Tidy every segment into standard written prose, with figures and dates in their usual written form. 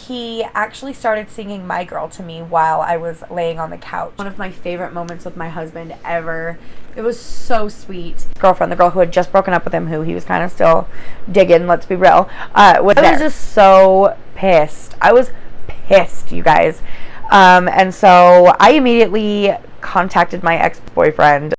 he actually started singing My Girl to me while I was laying on the couch. One of my favorite moments with my husband ever. It was so sweet. Girlfriend, the girl who had just broken up with him, who he was kind of still digging, let's be real, was there. I was just so pissed. I was pissed, you guys. And so I immediately contacted my ex-boyfriend.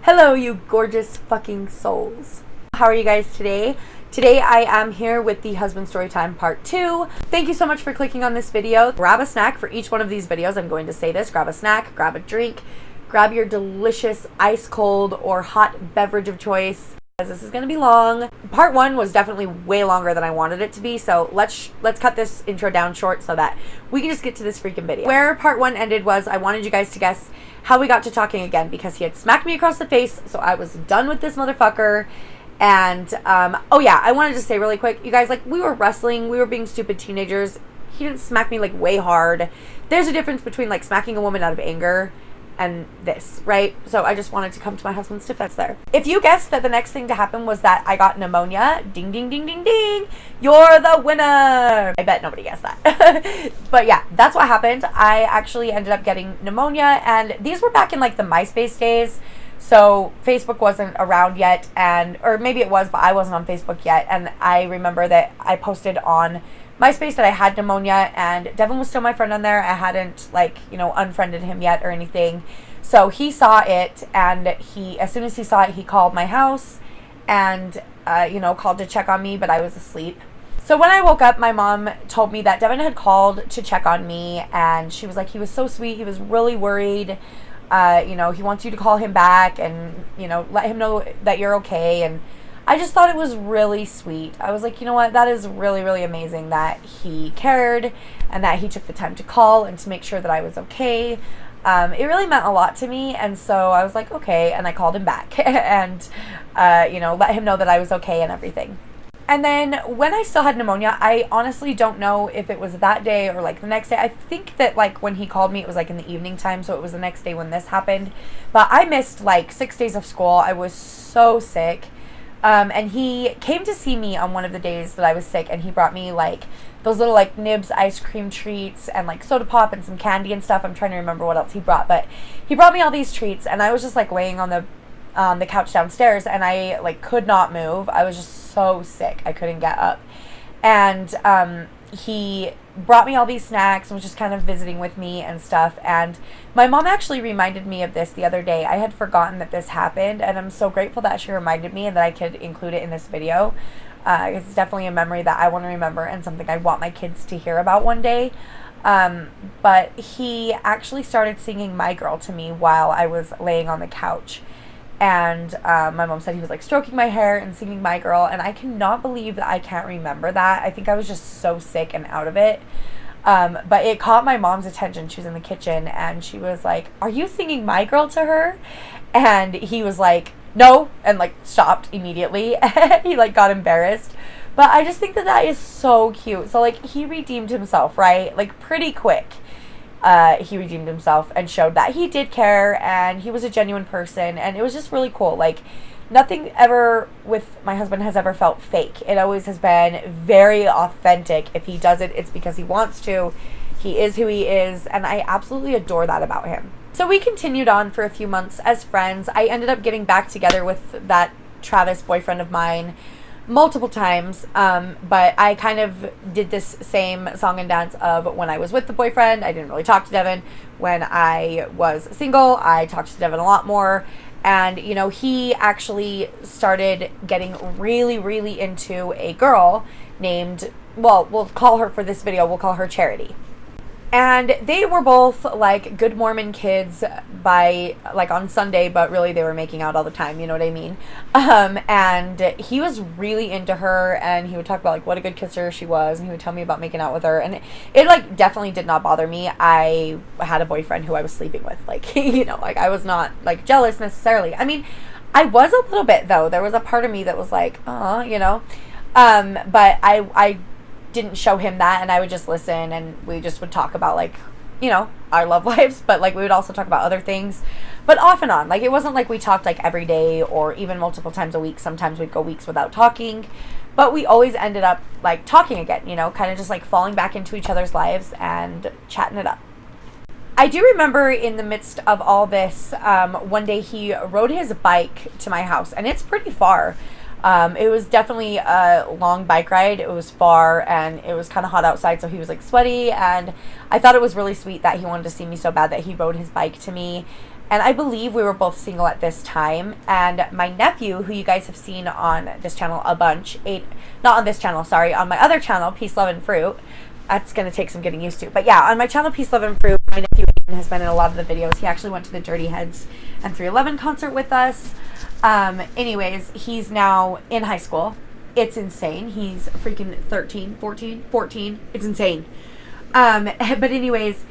Hello, you gorgeous fucking souls. How are you guys today? Today I am here with the Husband Storytime Part 2. Thank you so much for clicking on this video. Grab a snack for each one of these videos. I'm going to say this. Grab a snack, grab a drink, grab your delicious ice cold or hot beverage of choice. This is going to be long. Part 1 was definitely way longer than I wanted it to be, so let's cut this intro down short so that we can just get to this freaking video. Where Part 1 ended was I wanted you guys to guess how we got to talking again, because he had smacked me across the face, so I was done with this motherfucker. And oh yeah, I wanted to say really quick, you guys, like, we were wrestling, we were being stupid teenagers. He didn't smack me like way hard. There's a difference between like smacking a woman out of anger and this, right? So I just wanted to come to my husband's defense there. If you guessed that the next thing to happen was that I got pneumonia, ding, ding, ding, ding, ding, you're the winner. I bet nobody guessed that. But yeah, that's what happened. I actually ended up getting pneumonia, and these were back in like the MySpace days. So Facebook wasn't around yet, or maybe it was, but I wasn't on Facebook yet. And I remember that I posted on MySpace that I had pneumonia, and Devin was still my friend on there. I hadn't, like, you know, unfriended him yet or anything. So he saw it, and as soon as he saw it, he called my house and, you know, called to check on me, but I was asleep. So when I woke up, my mom told me that Devin had called to check on me, and she was like, he was so sweet. He was really worried. You know, he wants you to call him back and, you know, let him know that you're okay. And I just thought it was really sweet. I was like, you know what, that is really, really amazing that he cared and that he took the time to call and to make sure that I was okay. It really meant a lot to me, and so I was like, okay, and I called him back and, you know, let him know that I was okay and everything. And then when I still had pneumonia, I honestly don't know if it was that day or like the next day. I think that like when he called me, it was like in the evening time, so it was the next day when this happened. But I missed like 6 days of school. I was so sick. And he came to see me on one of the days that I was sick, and he brought me like those little like Nibs ice cream treats and like soda pop and some candy and stuff. I'm trying to remember what else he brought, but he brought me all these treats, and I was just like laying on the couch downstairs, and I like could not move. I was just so sick. I couldn't get up. And he brought me all these snacks and was just kind of visiting with me and stuff. And my mom actually reminded me of this the other day. I had forgotten that this happened, and I'm so grateful that she reminded me and that I could include it in this video. It's definitely a memory that I want to remember and something I want my kids to hear about one day. But he actually started singing My Girl to me while I was laying on the couch. And my mom said he was like stroking my hair and singing My Girl, and I cannot believe that I can't remember that. I think I was just so sick and out of it. But it caught my mom's attention. She was in the kitchen, and she was like, "Are you singing My Girl to her?" And he was like, "No," and like stopped immediately. He like got embarrassed. But I just think that that is so cute. So like he redeemed himself, right? Like pretty quick. He redeemed himself and showed that he did care and he was a genuine person, and it was just really cool. Like, nothing ever with my husband has ever felt fake. It always has been very authentic. If he does it, it's because he wants to. He is who he is, and I absolutely adore that about him. So we continued on for a few months as friends. I ended up getting back together with that Travis boyfriend of mine multiple times, but I kind of did this same song and dance of when I was with the boyfriend, I didn't really talk to Devin. When I was single, I talked to Devin a lot more, and, you know, he actually started getting really, really into a girl named, well, we'll call her, for this video, we'll call her Charity. And they were both like good Mormon kids by like on Sunday, but really they were making out all the time, you know what I mean? And he was really into her, and he would talk about like what a good kisser she was, and he would tell me about making out with her, and it like definitely did not bother me. I had a boyfriend who I was sleeping with, like, you know, like I was not like jealous necessarily. I mean, I was a little bit though. There was a part of me that was like, you know, but I didn't show him that, and I would just listen, and we just would talk about like, you know, our love lives, but like we would also talk about other things. but off and on. Like, it wasn't like we talked like every day or even multiple times a week. Sometimes we'd go weeks without talking, but we always ended up like talking again, you know, kind of just like falling back into each other's lives and chatting it up. I do remember in the midst of all this, one day he rode his bike to my house, and it's pretty far. It was definitely a long bike ride. It was far, and it was kind of hot outside, so he was like sweaty, and I thought it was really sweet that he wanted to see me so bad that he rode his bike to me. And I believe we were both single at this time, and my nephew, who you guys have seen on this channel a bunch, not on this channel, sorry, on my other channel, Peace, Love, and Fruit. That's going to take some getting used to. But yeah, on my channel, Peace, Love, and Fruit, my nephew has been in a lot of the videos. He actually went to the Dirty Heads and 311 concert with us. Anyways, he's now in high school. It's insane. He's freaking 14. It's insane. But anyways,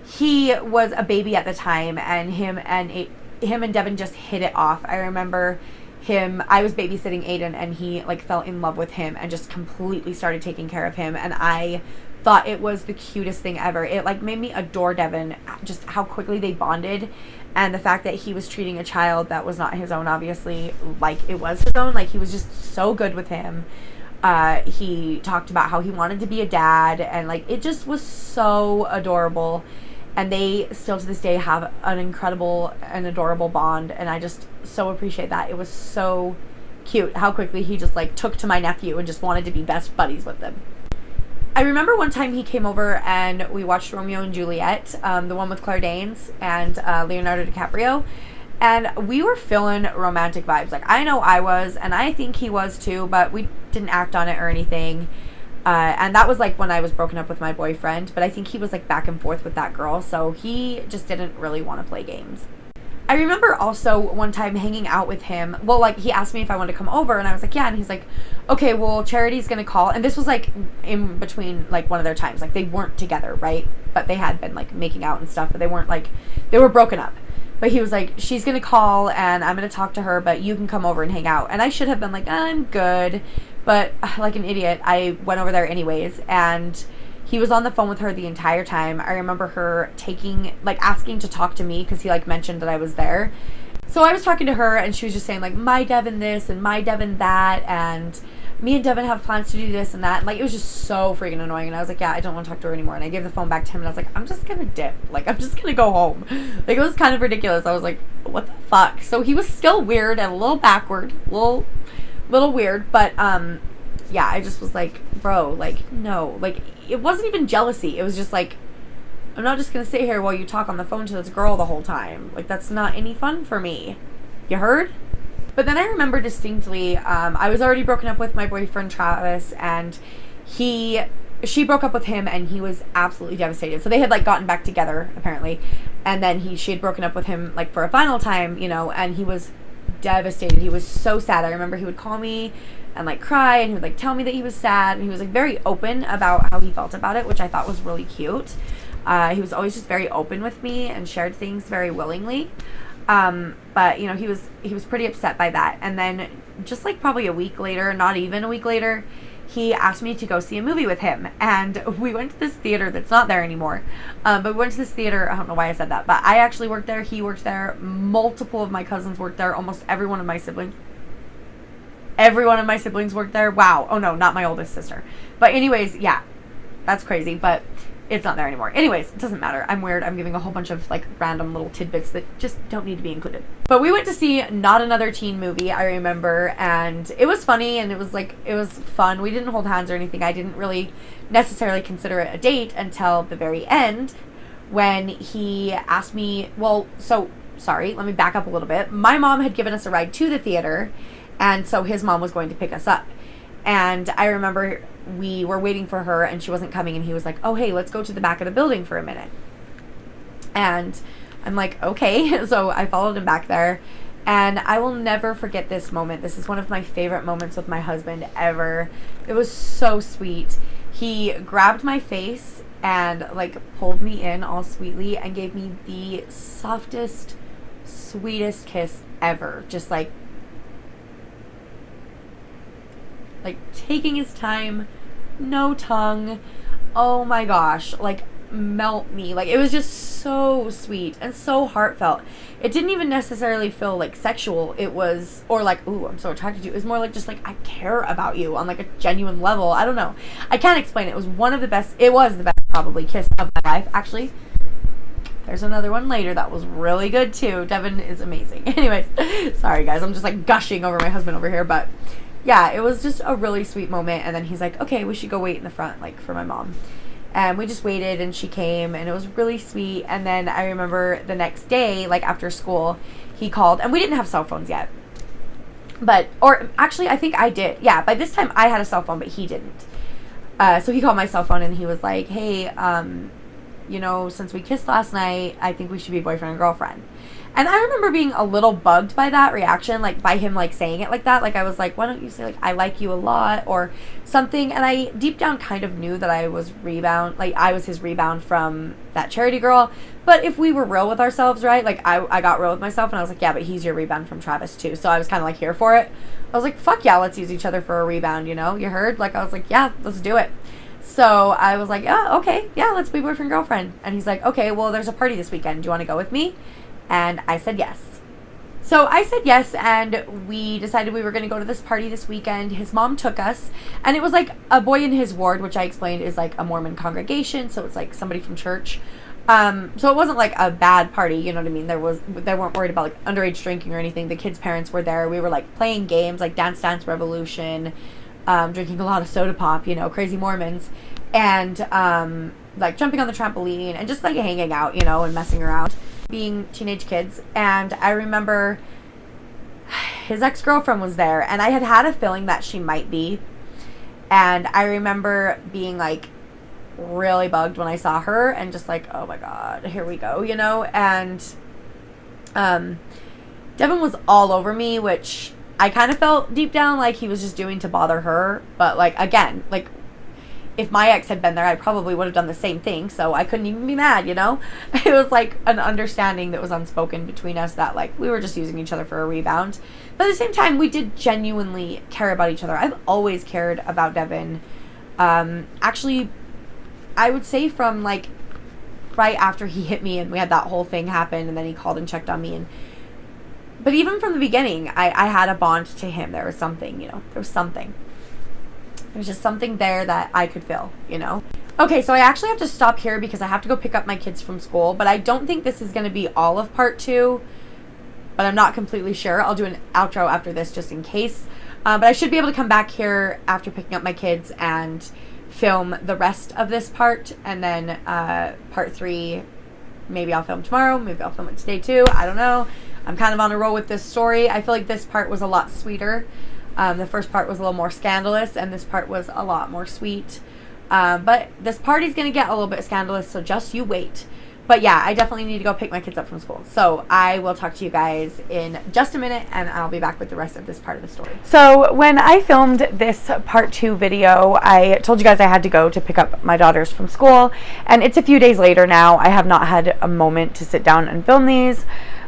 he was a baby at the time, and him and Devin just hit it off. I remember I was babysitting Aiden, and he like fell in love with him and just completely started taking care of him, and I thought it was the cutest thing ever. It like made me adore Devin, just how quickly they bonded, and the fact that he was treating a child that was not his own, obviously, like it was his own. Like, he was just so good with him. He talked about how he wanted to be a dad, and like it just was so adorable. And they still to this day have an incredible and adorable bond, and I just so appreciate that. It was so cute how quickly he just like took to my nephew and just wanted to be best buddies with them. I remember one time he came over and we watched Romeo and Juliet, the one with Claire Danes and Leonardo DiCaprio, and we were feeling romantic vibes. Like, I know I was, and I think he was too, but we didn't act on it or anything. And that was like when I was broken up with my boyfriend, but I think he was like back and forth with that girl, so he just didn't really want to play games. I remember also one time hanging out with him. Well, like, he asked me if I wanted to come over, and I was like, yeah. And he's like, okay, well, Charity's gonna call. And this was like in between like one of their times. Like, they weren't together, right? But they had been like making out and stuff, but they weren't like, they were broken up. But he was like, she's gonna call and I'm gonna talk to her, but you can come over and hang out. And I should have been like, I'm good. But like an idiot, I went over there anyways, and he was on the phone with her the entire time. I remember her asking to talk to me because he like mentioned that I was there. So I was talking to her, and she was just saying like, my Devin this and my Devin that, and me and Devin have plans to do this and that. And like, it was just so freaking annoying. And I was like, yeah, I don't want to talk to her anymore. And I gave the phone back to him, and I was like, I'm just gonna dip. Like, I'm just gonna go home. Like, it was kind of ridiculous. I was like, what the fuck? So he was still weird and a little backward, little weird, but yeah, I just was like, bro, like, no. Like, it wasn't even jealousy. It was just like, I'm not just gonna sit here while you talk on the phone to this girl the whole time. Like, that's not any fun for me. You heard? But then I remember distinctly, I was already broken up with my boyfriend Travis, and she broke up with him, and he was absolutely devastated. So they had like gotten back together apparently, and then she had broken up with him like for a final time, you know, and he was devastated. He was so sad. I remember he would call me and like cry, and he would like tell me that he was sad, and he was like very open about how he felt about it, which I thought was really cute. He was always just very open with me and shared things very willingly. But you know, he was pretty upset by that. And then just like probably a week later, not even a week later, he asked me to go see a movie with him, and we went to this theater that's not there anymore. But we went to this theater. I don't know why I said that, but I actually worked there. He worked there. Multiple of my cousins worked there. Almost every one of my siblings worked there. Wow. Oh no, not my oldest sister. But anyways, yeah, that's crazy, but it's not there anymore. Anyways, it doesn't matter. I'm weird. I'm giving a whole bunch of like random little tidbits that just don't need to be included. But we went to see Not Another Teen Movie, I remember, and it was funny, and it was fun. We didn't hold hands or anything. I didn't really necessarily consider it a date until the very end, when he asked me, sorry, let me back up a little bit. My mom had given us a ride to the theater, and so his mom was going to pick us up. And I remember we were waiting for her, and she wasn't coming, and he was like, oh, hey, let's go to the back of the building for a minute. And I'm like, okay. So I followed him back there, and I will never forget this moment. This is one of my favorite moments with my husband ever. It was so sweet. He grabbed my face and like pulled me in all sweetly and gave me the softest, sweetest kiss ever. Just like taking his time, no tongue. Oh my gosh. Like, melt me. Like, it was just so sweet and so heartfelt. It didn't even necessarily feel like sexual. It was, or like, ooh, I'm so attracted to you. It was more like just like, I care about you on like a genuine level. I don't know. I can't explain it. It was one of the best, it was the best probably kiss of my life. Actually, there's another one later that was really good too. Devin is amazing. Anyways, sorry guys, I'm just like gushing over my husband over here, but yeah, it was just a really sweet moment. And then he's like, okay, we should go wait in the front, like for my mom. And we just waited, and she came, and it was really sweet. And then I remember the next day, like after school, he called, and we didn't have cell phones yet. But, or actually, I think I did. Yeah, by this time I had a cell phone, but he didn't. So he called my cell phone, and he was like, hey, you know, since we kissed last night, I think we should be boyfriend and girlfriend. And I remember being a little bugged by that reaction, like by him like saying it like that. Like I was like, why don't you say like, I like you a lot or something? And I deep down kind of knew that I was I was his rebound from that charity girl. But if we were real with ourselves, right? Like I got real with myself, and I was like, yeah, but he's your rebound from Travis too. So I was kind of like here for it. I was like, fuck yeah, let's use each other for a rebound, you know? You heard? Like I was like, yeah, let's do it. So I was like, yeah, okay, yeah, let's be boyfriend girlfriend. And he's like, okay, well, there's a party this weekend. Do you want to go with me? And I said yes. So I said yes, and we decided we were going to go to this party this weekend. His mom took us, and it was like a boy in his ward, which I explained is like a Mormon congregation, so it's like somebody from church. So it wasn't like a bad party, you know what I mean? They weren't worried about like underage drinking or anything. The kids' parents were there. We were like playing games like Dance Dance Revolution, drinking a lot of soda pop, you know, crazy Mormons, and like jumping on the trampoline and just like hanging out, you know, and messing around, being teenage kids. And I remember his ex-girlfriend was there, and I had a feeling that she might be. And I remember being like really bugged when I saw her, and just like, oh my god, here we go, you know. And Devin was all over me, which I kind of felt deep down like he was just doing to bother her. But like, again, like if my ex had been there, I probably would have done the same thing, so I couldn't even be mad, you know? It was like an understanding that was unspoken between us that like we were just using each other for a rebound. But at the same time, we did genuinely care about each other. I've always cared about Devin. Actually, I would say from like right after he hit me and we had that whole thing happen, and then he called and checked on me. But even from the beginning, I had a bond to him. There was something, you know, there was something. There was just something there that I could feel, you know? Okay, so I actually have to stop here because I have to go pick up my kids from school, but I don't think this is going to be all of part 2, but I'm not completely sure. I'll do an outro after this just in case. But I should be able to come back here after picking up my kids and film the rest of this part, and then part 3, maybe I'll film tomorrow, maybe I'll film it today too. I don't know. I'm kind of on a roll with this story. I feel like this part was a lot sweeter. The first part was a little more scandalous, and this part was a lot more sweet. But this party's going to get a little bit scandalous, so just you wait. But yeah, I definitely need to go pick my kids up from school. So I will talk to you guys in just a minute, and I'll be back with the rest of this part of the story. So when I filmed this part 2 video, I told you guys I had to go to pick up my daughters from school, and it's a few days later now. I have not had a moment to sit down and film these.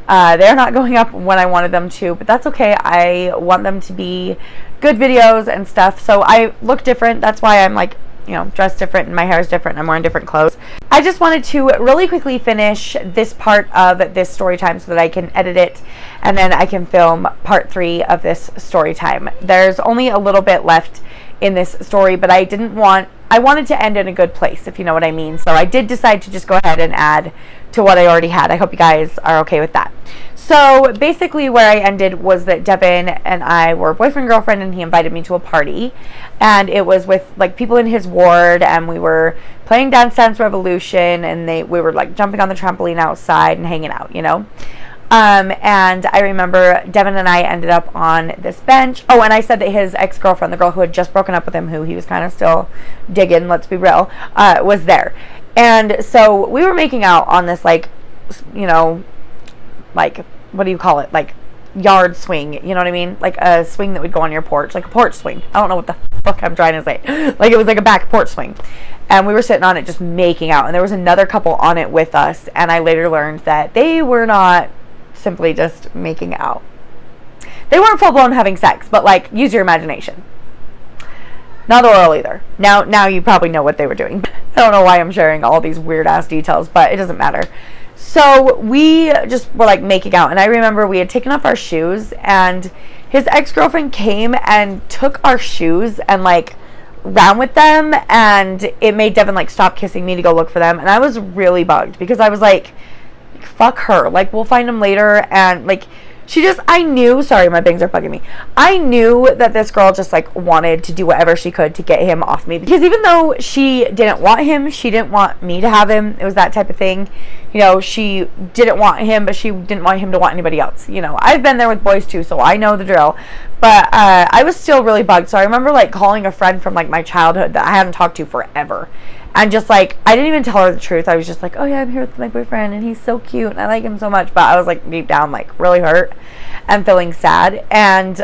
They're not going up when I wanted them to, but that's okay. I want them to be good videos and stuff. So I look different. That's why I'm like, you know, dressed different and my hair is different and I'm wearing different clothes. I just wanted to really quickly finish this part of this story time so that I can edit it, and then I can film part 3 of this story time. There's only a little bit left in this story, but I wanted to end in a good place, if you know what I mean. So I did decide to just go ahead and add to what I already had. I hope you guys are okay with that. So basically where I ended was that Devin and I were boyfriend girlfriend, and he invited me to a party, and it was with like people in his ward, and we were playing Dance Dance Revolution, and we were like jumping on the trampoline outside and hanging out, you know. And I remember Devin and I ended up on this bench. Oh, and I said that his ex-girlfriend, the girl who had just broken up with him, who he was kind of still digging, let's be real, was there. And so we were making out on this, like, you know, like, what do you call it? Like, yard swing, you know what I mean? Like a swing that would go on your porch, like a porch swing. I don't know what the fuck I'm trying to say. Like, it was like a back porch swing. And we were sitting on it just making out. And there was another couple on it with us. And I later learned that they were not simply just making out. They weren't full-blown having sex, but like, use your imagination. Not oral either. Now you probably know what they were doing. I don't know why I'm sharing all these weird ass details, but it doesn't matter. So we just were like making out, and I remember we had taken off our shoes, and his ex-girlfriend came and took our shoes and like ran with them, and it made Devin like stop kissing me to go look for them, and I was really bugged because I was like, fuck her, like we'll find them later. And like I knew, sorry, my bangs are bugging me. I knew that this girl just like wanted to do whatever she could to get him off me, because even though she didn't want him, she didn't want me to have him. It was that type of thing. You know, she didn't want him, but she didn't want him to want anybody else. You know, I've been there with boys too, so I know the drill. But I was still really bugged. So I remember like calling a friend from like my childhood that I hadn't talked to forever. And just like, I didn't even tell her the truth. I was just like, oh yeah, I'm here with my boyfriend and he's so cute and I like him so much. But I was like deep down like really hurt and feeling sad. And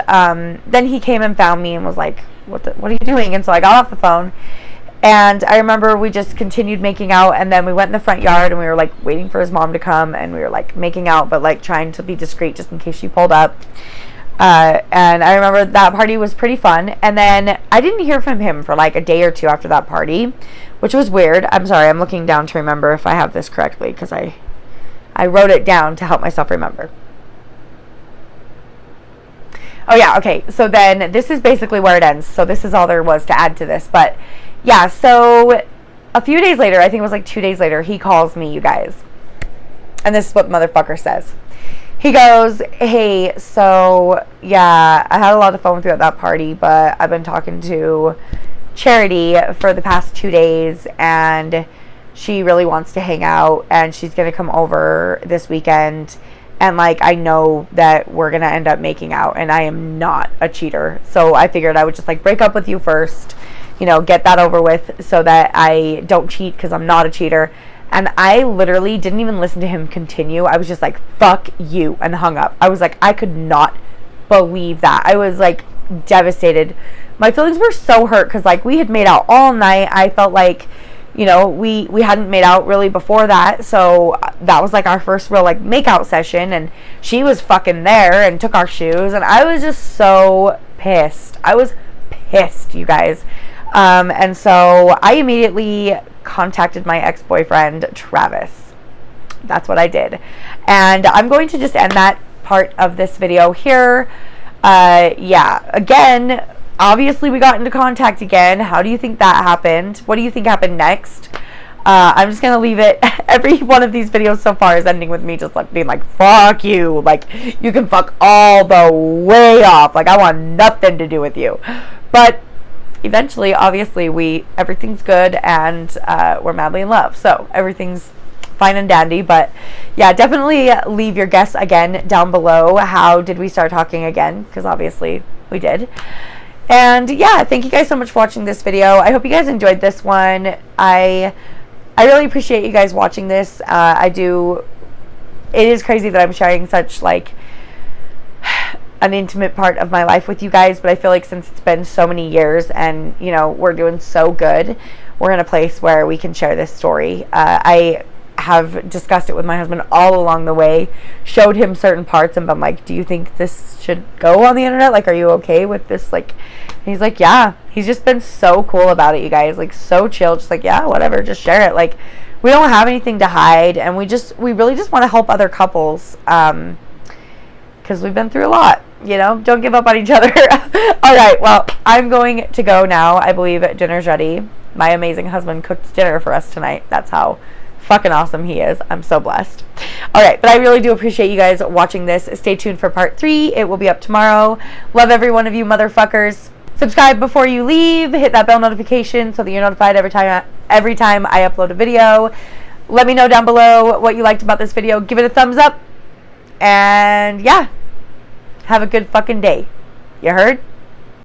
then he came and found me and was like, what are you doing? And so I got off the phone. And I remember we just continued making out, and then we went in the front yard and we were like waiting for his mom to come, and we were like making out but like trying to be discreet just in case she pulled up. And I remember that party was pretty fun. And then I didn't hear from him for like a day or two after that party, which was weird. I'm sorry, I'm looking down to remember if I have this correctly, because I wrote it down to help myself remember. Oh yeah, okay, so then this is basically where it ends. So this is all there was to add to this. But yeah, so a few days later, I think it was like 2 days later, he calls me, you guys. And this is what the motherfucker says. He goes, hey, so yeah, I had a lot of fun with you at that party, but I've been talking to Charity for the past 2 days, and she really wants to hang out, and she's going to come over this weekend. And like, I know that we're going to end up making out, and I am not a cheater. So I figured I would just like break up with you first, you know, get that over with so that I don't cheat, because I'm not a cheater. And I literally didn't even listen to him continue. I was just like, fuck you, and hung up. I was like, I could not believe that. I was like devastated. My feelings were so hurt because like we had made out all night. I felt like, you know, we hadn't made out really before that. So that was like our first real like makeout session, and she was fucking there and took our shoes, and I was just so pissed. I was pissed, you guys. And so I immediately contacted my ex-boyfriend, Travis. That's what I did. And I'm going to just end that part of this video here. Yeah, again, obviously we got into contact again. How do you think that happened? What do you think happened next? I'm just gonna leave it. Every one of these videos so far is ending with me just like being like, fuck you, like you can fuck all the way off, like I want nothing to do with you. But eventually, obviously, everything's good, and we're madly in love, so everything's fine and dandy. But yeah, definitely leave your guess again down below. How did we start talking again? Because obviously we did. And yeah, thank you guys so much for watching this video. I hope you guys enjoyed this one. I really appreciate you guys watching this. I do. It is crazy that I'm sharing such like an intimate part of my life with you guys, but I feel like since it's been so many years and, you know, we're doing so good, we're in a place where we can share this story. I have discussed it with my husband all along the way, showed him certain parts and been like, do you think this should go on the internet? Like, are you okay with this? Like, and he's like, yeah. He's just been so cool about it, you guys. Like, so chill. Just like, yeah, whatever. Just share it. Like, we don't have anything to hide, and we really just want to help other couples, because we've been through a lot. You know, don't give up on each other. All right, well, I'm going to go now. I believe dinner's ready. My amazing husband cooked dinner for us tonight. That's how fucking awesome he is. I'm so blessed. All right, but I really do appreciate you guys watching this. Stay tuned for part 3. It will be up tomorrow. Love every one of you motherfuckers. Subscribe before you leave. Hit that bell notification so that you're notified every time I upload a video. Let me know down below what you liked about this video. Give it a thumbs up. And yeah. Have a good fucking day. You heard?